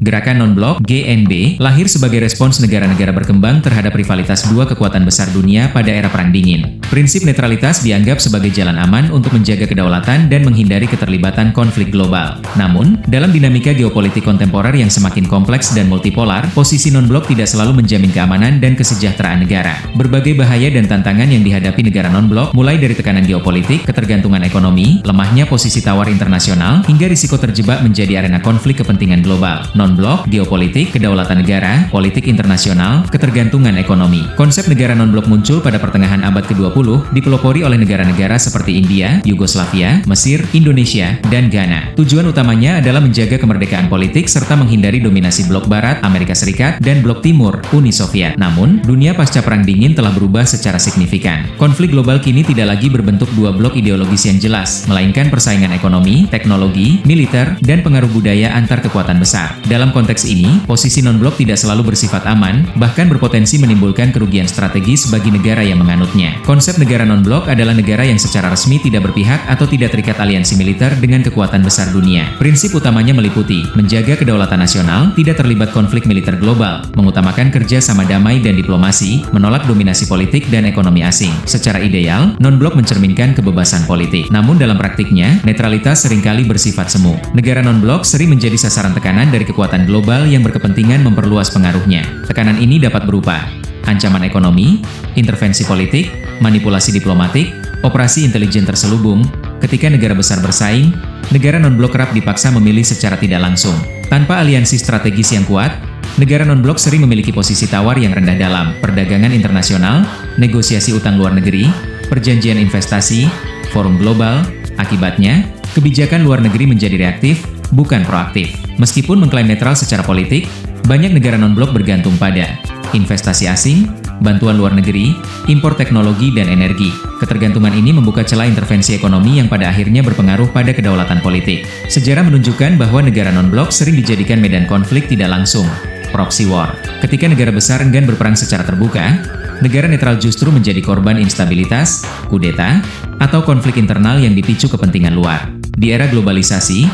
Gerakan Non-Blok (GNB) lahir sebagai respons negara-negara berkembang terhadap rivalitas dua kekuatan besar dunia pada era Perang Dingin. Prinsip netralitas dianggap sebagai jalan aman untuk menjaga kedaulatan dan menghindari keterlibatan konflik global. Namun, dalam dinamika geopolitik kontemporer yang semakin kompleks dan multipolar, posisi non-blok tidak selalu menjamin keamanan dan kesejahteraan negara. Berbagai bahaya dan tantangan yang dihadapi negara non-blok, mulai dari tekanan geopolitik, ketergantungan ekonomi, lemahnya posisi tawar internasional, hingga risiko terjebak menjadi arena konflik kepentingan global. Non-blok, geopolitik, kedaulatan negara, politik internasional, ketergantungan ekonomi. Konsep negara non-blok muncul pada pertengahan abad ke-20, dipelopori oleh negara-negara seperti India, Yugoslavia, Mesir, Indonesia, dan Ghana. Tujuan utamanya adalah menjaga kemerdekaan politik serta menghindari dominasi blok Barat, Amerika Serikat, dan blok Timur, Uni Soviet. Namun, dunia pasca Perang Dingin telah berubah secara signifikan. Konflik global kini tidak lagi berbentuk dua blok ideologis yang jelas, melainkan persaingan ekonomi, teknologi, militer, dan pengaruh budaya antar kekuatan besar. Dalam konteks ini, posisi non-blok tidak selalu bersifat aman, bahkan berpotensi menimbulkan kerugian strategis bagi negara yang menganutnya. Konsep negara non-blok adalah negara yang secara resmi tidak berpihak atau tidak terikat aliansi militer dengan kekuatan besar dunia. Prinsip utamanya meliputi menjaga kedaulatan nasional, tidak terlibat konflik militer global, mengutamakan kerja sama damai dan diplomasi, menolak dominasi politik dan ekonomi asing. Secara ideal, non-blok mencerminkan kebebasan politik. Namun dalam praktiknya, netralitas seringkali bersifat semu. Negara non-blok sering menjadi sasaran tekanan dari kekuatan global yang berkepentingan memperluas pengaruhnya. Tekanan ini dapat berupa ancaman ekonomi, intervensi politik, manipulasi diplomatik, operasi intelijen terselubung. Ketika negara besar bersaing, negara non-blok kerap dipaksa memilih secara tidak langsung. Tanpa aliansi strategis yang kuat, negara non-blok sering memiliki posisi tawar yang rendah dalam perdagangan internasional, negosiasi utang luar negeri, perjanjian investasi, forum global. Akibatnya, kebijakan luar negeri menjadi reaktif, bukan proaktif. Meskipun mengklaim netral secara politik, banyak negara non-blok bergantung pada investasi asing, bantuan luar negeri, impor teknologi dan energi. Ketergantungan ini membuka celah intervensi ekonomi yang pada akhirnya berpengaruh pada kedaulatan politik. Sejarah menunjukkan bahwa negara non-blok sering dijadikan medan konflik tidak langsung, proxy war. Ketika negara besar enggan berperang secara terbuka, negara netral justru menjadi korban instabilitas, kudeta, atau konflik internal yang dipicu kepentingan luar. Di era globalisasi,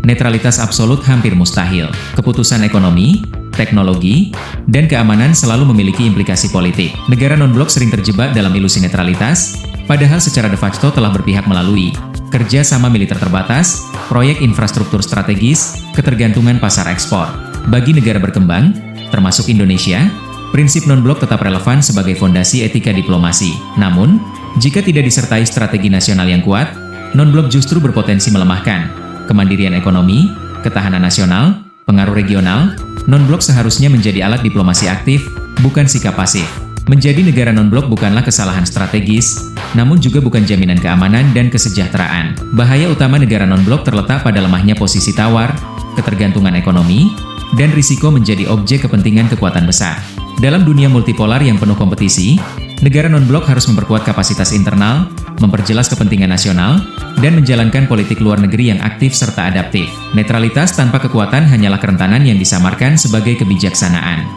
netralitas absolut hampir mustahil. Keputusan ekonomi, teknologi, dan keamanan selalu memiliki implikasi politik. Negara non-blok sering terjebak dalam ilusi netralitas, padahal secara de facto telah berpihak melalui kerja sama militer terbatas, proyek infrastruktur strategis, ketergantungan pasar ekspor. Bagi negara berkembang, termasuk Indonesia, prinsip non-blok tetap relevan sebagai fondasi etika diplomasi. Namun, jika tidak disertai strategi nasional yang kuat, non-blok justru berpotensi melemahkan kemandirian ekonomi, ketahanan nasional, pengaruh regional. Non-blok seharusnya menjadi alat diplomasi aktif, bukan sikap pasif. Menjadi negara non-blok bukanlah kesalahan strategis, namun juga bukan jaminan keamanan dan kesejahteraan. Bahaya utama negara non-blok terletak pada lemahnya posisi tawar, ketergantungan ekonomi, dan risiko menjadi objek kepentingan kekuatan besar. Dalam dunia multipolar yang penuh kompetisi, negara non-blok harus memperkuat kapasitas internal, memperjelas kepentingan nasional, dan menjalankan politik luar negeri yang aktif serta adaptif. Netralitas tanpa kekuatan hanyalah kerentanan yang disamarkan sebagai kebijaksanaan.